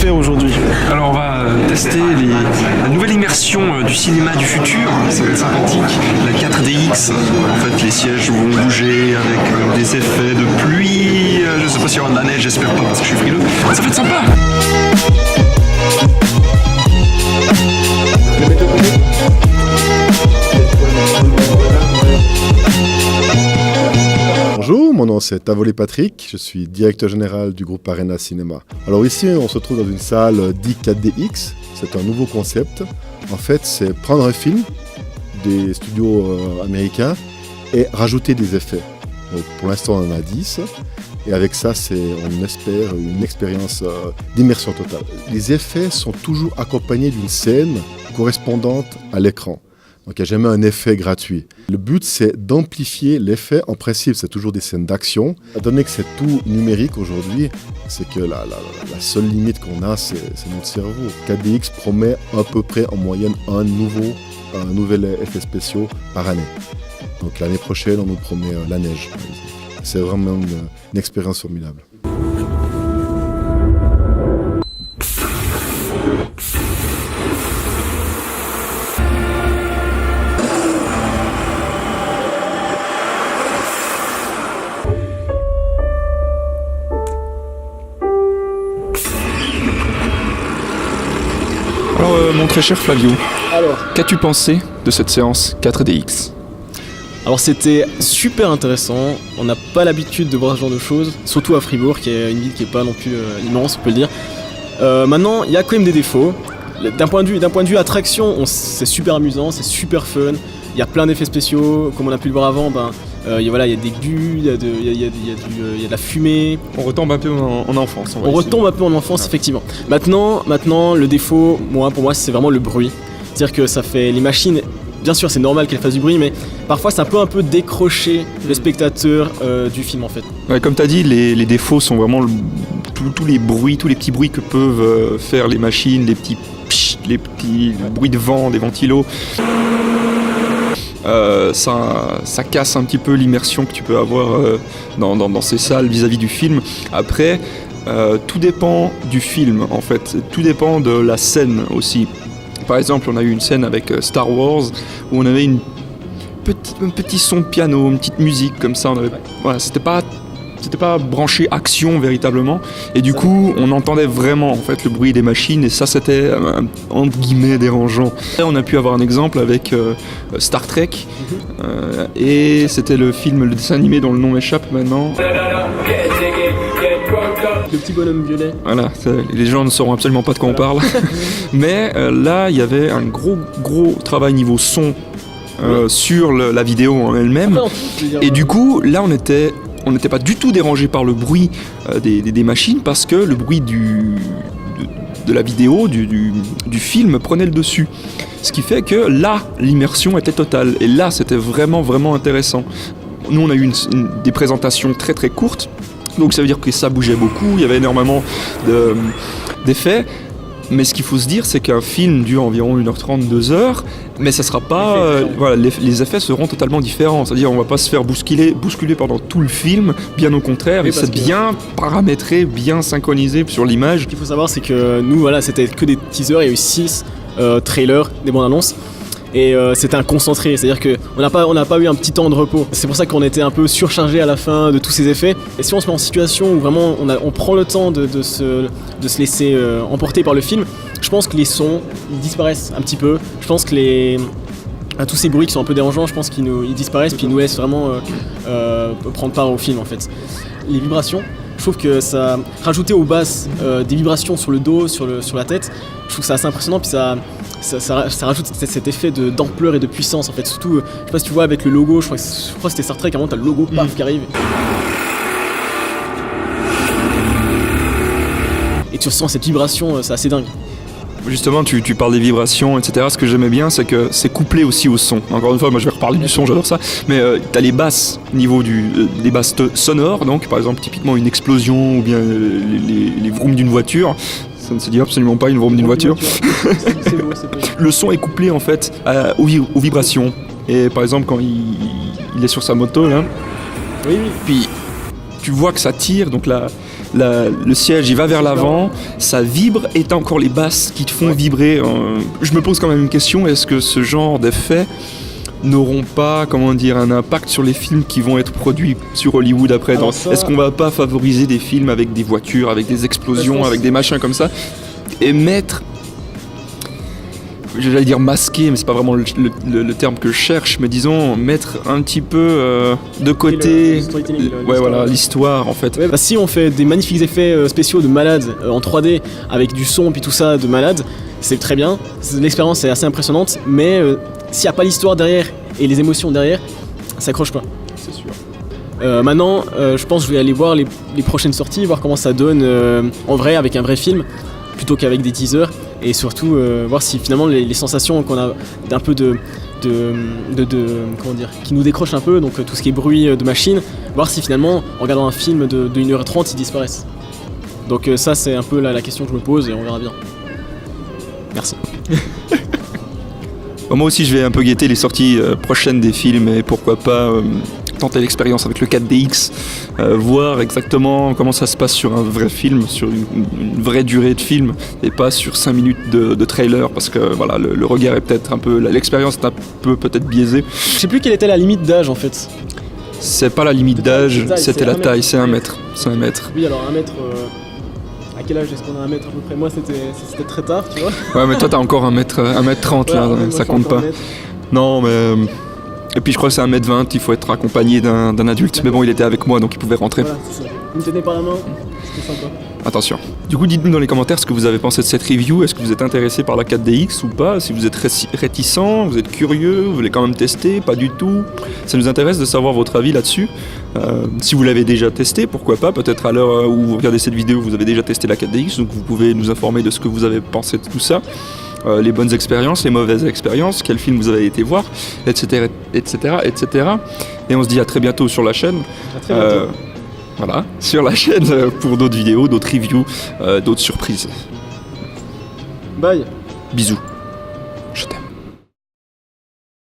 faire aujourd'hui? Alors on va tester la nouvelle immersion du cinéma du futur, ça va être sympathique, la 4DX. En fait les sièges vont bouger avec des effets de pluie, je sais pas s'il y aura de la neige, j'espère pas parce que je suis frileux. Ça va être sympa. Bonjour, mon nom c'est Tavolé Patrick, je suis directeur général du groupe Arena Cinéma. Alors ici on se trouve dans une salle dit 4DX, c'est un nouveau concept. En fait c'est prendre un film des studios américains et rajouter des effets. Donc, pour l'instant on en a 10 et avec ça on espère une expérience d'immersion totale. Les effets sont toujours accompagnés d'une scène correspondante à l'écran. Donc il n'y a jamais un effet gratuit. Le but c'est d'amplifier l'effet. En principe c'est toujours des scènes d'action. Étant donné que c'est tout numérique aujourd'hui, c'est que la seule limite qu'on a c'est notre cerveau. 4DX promet à peu près en moyenne un nouvel effet spécial par année. Donc l'année prochaine on nous promet la neige par exemple. C'est vraiment une expérience formidable. Alors, mon très cher Flavio, qu'as-tu pensé de cette séance 4DX ? Alors c'était super intéressant, on n'a pas l'habitude de voir ce genre de choses, surtout à Fribourg qui est une ville qui n'est pas non plus immense on peut le dire. Maintenant il y a quand même des défauts, d'un point de vue attraction c'est super amusant, c'est super fun, il y a plein d'effets spéciaux, comme on a pu le voir avant, il y a des bulles, il y a de la fumée. On retombe un peu en enfance. On retombe un peu en enfance effectivement. Maintenant le défaut, pour moi c'est vraiment le bruit, c'est-à-dire que ça fait les machines. Bien sûr, c'est normal qu'elle fasse du bruit, mais parfois ça peut un peu décrocher le spectateur du film en fait. Ouais, comme tu as dit, les défauts sont vraiment tous les bruits, tous les petits bruits que peuvent faire les machines, les petits bruits de vent, des ventilos. Ça casse un petit peu l'immersion que tu peux avoir dans ces salles vis-à-vis du film. Après, tout dépend du film en fait, tout dépend de la scène aussi. Par exemple, on a eu une scène avec Star Wars où on avait un petit son de piano, une petite musique comme ça. C'était pas branché action véritablement. Et du coup, on entendait vraiment en fait le bruit des machines et ça c'était entre guillemets dérangeant. Et on a pu avoir un exemple avec Star Trek et c'était le dessin animé dont le nom m'échappe maintenant. Le petit bonhomme violet. Voilà, les gens ne sauront absolument pas de quoi on parle. Mais là, il y avait un gros travail niveau son sur la vidéo en elle-même. Et du coup, là, on n'était pas du tout dérangé par le bruit des machines parce que le bruit de la vidéo, du film prenait le dessus. Ce qui fait que là, l'immersion était totale. Et là, c'était vraiment intéressant. Nous, on a eu des présentations très très courtes. Donc ça veut dire que ça bougeait beaucoup, il y avait énormément d'effets. Mais ce qu'il faut se dire, c'est qu'un film dure environ 1h30, 2h, mais ça sera pas... les effets seront totalement différents. C'est-à-dire on va pas se faire bousculer pendant tout le film, bien au contraire, et c'est bien paramétré, bien synchronisé sur l'image. Ce qu'il faut savoir, c'est que nous, c'était que des teasers, il y a eu 6 trailers, des bandes annonces. Et c'était un concentré, c'est-à-dire qu'on n'a pas eu un petit temps de repos. C'est pour ça qu'on était un peu surchargé à la fin de tous ces effets. Et si on se met en situation où vraiment on prend le temps de se laisser emporter par le film, je pense que les sons ils disparaissent un petit peu. Je pense que tous ces bruits qui sont un peu dérangeants, je pense qu'ils disparaissent puis ils nous laissent vraiment prendre part au film en fait. Les vibrations, je trouve que ça rajouter aux basses des vibrations sur le dos, sur la tête, je trouve que c'est assez impressionnant puis ça rajoute cet effet d'ampleur et de puissance en fait. Surtout, je sais pas si tu vois avec le logo, je crois que c'était Star Trek, à un moment t'as le logo paf qui arrive. Et tu ressens cette vibration, c'est assez dingue. Justement, tu parles des vibrations, etc. Ce que j'aimais bien, c'est que c'est couplé aussi au son. Encore une fois, moi je vais reparler du son, j'adore ça. Mais t'as les basses, niveau des basses sonores, donc par exemple typiquement une explosion ou bien les vrooms d'une voiture. Ça ne se dit absolument pas une vroom d'une voiture. C'est beau. Le son est couplé en fait aux vibrations. Et par exemple quand il est sur sa moto là, oui. puis tu vois que ça tire, donc le siège il va vers l'avant, ça vibre et t'as encore les basses qui te font vibrer. Je me pose quand même une question, est-ce que ce genre d'effets n'auront pas, un impact sur les films qui vont être produits sur Hollywood après? Est-ce qu'on va pas favoriser des films avec des voitures, avec des explosions, avec des machins comme ça, et mettre, j'allais dire masquer, mais c'est pas vraiment le terme que je cherche, mais disons mettre un petit peu de côté l'histoire en fait. Ouais, bah, si on fait des magnifiques effets spéciaux de malade en 3D avec du son puis tout ça de malade, c'est très bien, l'expérience est assez impressionnante, mais s'il n'y a pas l'histoire derrière et les émotions derrière, ça accroche pas. C'est sûr. Maintenant, je pense que je vais aller voir les prochaines sorties, voir comment ça donne en vrai avec un vrai film, plutôt qu'avec des teasers, et surtout voir si finalement les sensations qu'on a d'un peu qui nous décrochent un peu, donc tout ce qui est bruit de machine, voir si finalement en regardant un film de 1h30 ils disparaissent. Donc ça c'est un peu la question que je me pose et on verra bien. Merci. Moi aussi je vais un peu guetter les sorties prochaines des films et pourquoi pas tenter l'expérience avec le 4DX, voir exactement comment ça se passe sur un vrai film, sur une vraie durée de film et pas sur 5 minutes de trailer, parce que voilà, le regard est peut-être un peu, l'expérience est un peu peut-être biaisée. Je sais plus quelle était la limite d'âge en fait. C'est pas la limite d'âge, c'était la taille, c'est 1 mètre. C'est 1 mètre. Oui, alors 1 mètre. À quel âge est-ce qu'on a 1 mètre à peu près? Moi c'était très tard, tu vois. Ouais, mais toi t'as encore 1m30 là, ça compte pas. Non, mais. Et puis je crois que c'est 1m20, il faut être accompagné d'un adulte. D'accord. Mais bon, il était avec moi donc il pouvait rentrer. Voilà, c'est ça. Il me tenait par la main, c'était sympa. Attention. Du coup, dites-nous dans les commentaires ce que vous avez pensé de cette review. Est-ce que vous êtes intéressé par la 4DX ou pas? Si vous êtes réticent, vous êtes curieux, vous voulez quand même tester, pas du tout. Ça nous intéresse de savoir votre avis là-dessus. Si vous l'avez déjà testé, pourquoi pas? Peut-être à l'heure où vous regardez cette vidéo, vous avez déjà testé la 4DX, donc vous pouvez nous informer de ce que vous avez pensé de tout ça. Les bonnes expériences, les mauvaises expériences, quel film vous avez été voir, etc., etc., etc. Et on se dit à très bientôt sur la chaîne. À très bientôt. Voilà, sur la chaîne pour d'autres vidéos, d'autres reviews, d'autres surprises. Bye. Bisous.